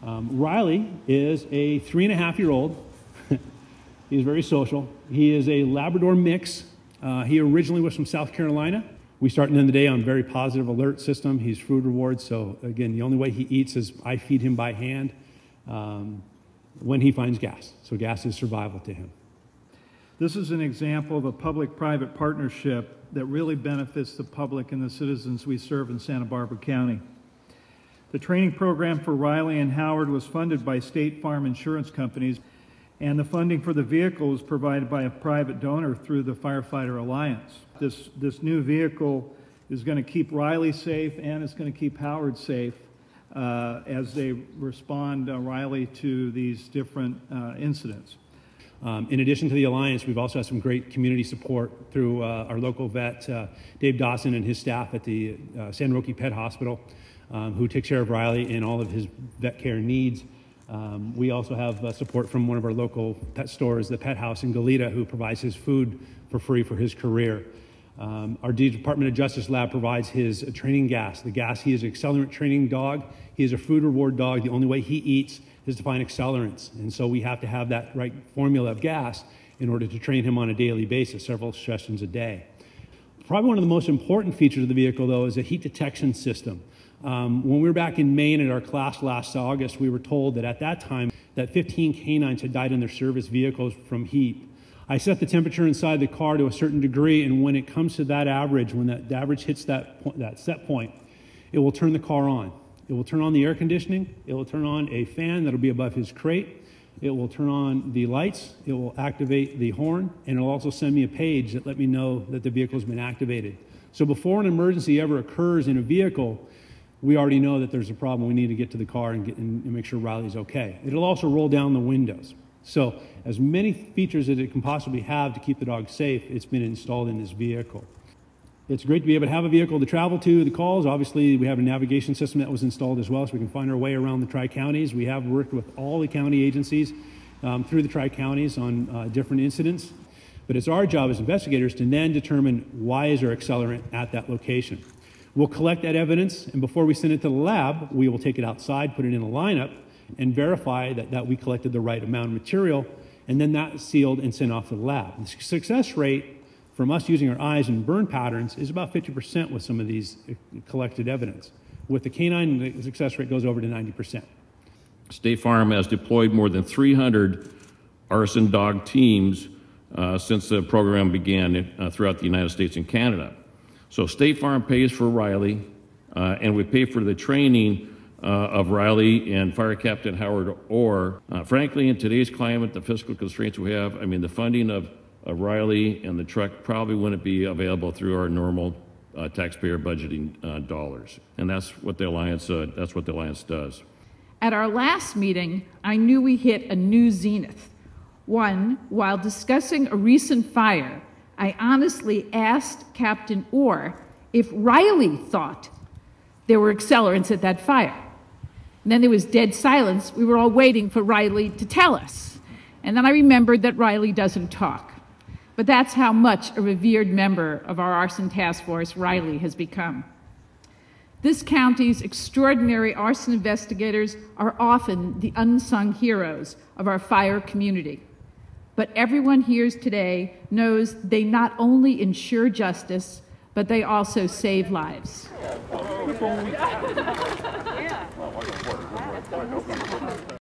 Riley is a 3.5-year-old. He's very social. He is a Labrador mix. He originally was from South Carolina. We start in the day on very positive alert system. He's food rewards, so again, the only way he eats is I feed him by hand when he finds gas. So gas is survival to him. This is an example of a public-private partnership that really benefits the public and the citizens we serve in Santa Barbara County. The training program for Riley and Howard was funded by State Farm insurance companies, and the funding for the vehicle was provided by a private donor through the Firefighter Alliance. This new vehicle is going to keep Riley safe, and it's going to keep Howard safe as they respond, Riley, to these different incidents. In addition to the Alliance, we've also had some great community support through our local vet, Dave Dawson, and his staff at the San Roque Pet Hospital, who takes care of Riley and all of his vet care needs. We also have support from one of our local pet stores, the Pet House in Goleta, who provides his food for free for his career. Our Department of Justice lab provides his training gas. The gas, he is an accelerant training dog. He is a food reward dog. The only way he eats is to find accelerants. And so we have to have that right formula of gas in order to train him on a daily basis, several sessions a day. Probably one of the most important features of the vehicle, though, is a heat detection system. When we were back in Maine at our class last August, we were told that at that time that 15 canines had died in their service vehicles from heat. I set the temperature inside the car to a certain degree, and when it comes to that average, when that average hits that set point, it will turn the car on. It will turn on the air conditioning. It will turn on a fan that will be above his crate. It will turn on the lights. It will activate the horn, and it will also send me a page that let me know that the vehicle has been activated. So before an emergency ever occurs in a vehicle, we already know that there's a problem. We need to get to the car and make sure Riley's okay. It'll also roll down the windows. So as many features as it can possibly have to keep the dog safe, it's been installed in this vehicle. It's great to be able to have a vehicle to travel to the calls. Obviously, we have a navigation system that was installed as well, so we can find our way around the Tri-Counties. We have worked with all the county agencies through the Tri-Counties on different incidents. But it's our job as investigators to then determine why is there accelerant at that location. We'll collect that evidence, and before we send it to the lab, we will take it outside, put it in a lineup, and verify that we collected the right amount of material, and then that's sealed and sent off to the lab. The success rate from us using our eyes and burn patterns is about 50% with some of these collected evidence. With the canine, the success rate goes over to 90%. State Farm has deployed more than 300 Arson Dog teams since the program began throughout the United States and Canada. So State Farm pays for Riley, and we pay for the training of Riley and Fire Captain Howard Orr. Frankly, in today's climate, the fiscal constraints we have, I mean, the funding of Riley and the truck probably wouldn't be available through our normal taxpayer budgeting dollars. And that's what the Alliance does. At our last meeting, I knew we hit a new zenith. One, while discussing a recent fire, I honestly asked Captain Orr if Riley thought there were accelerants at that fire. And then there was dead silence. We were all waiting for Riley to tell us. And then I remembered that Riley doesn't talk. But that's how much a revered member of our arson task force Riley has become. This county's extraordinary arson investigators are often the unsung heroes of our fire community. But everyone here today knows they not only ensure justice, but they also save lives.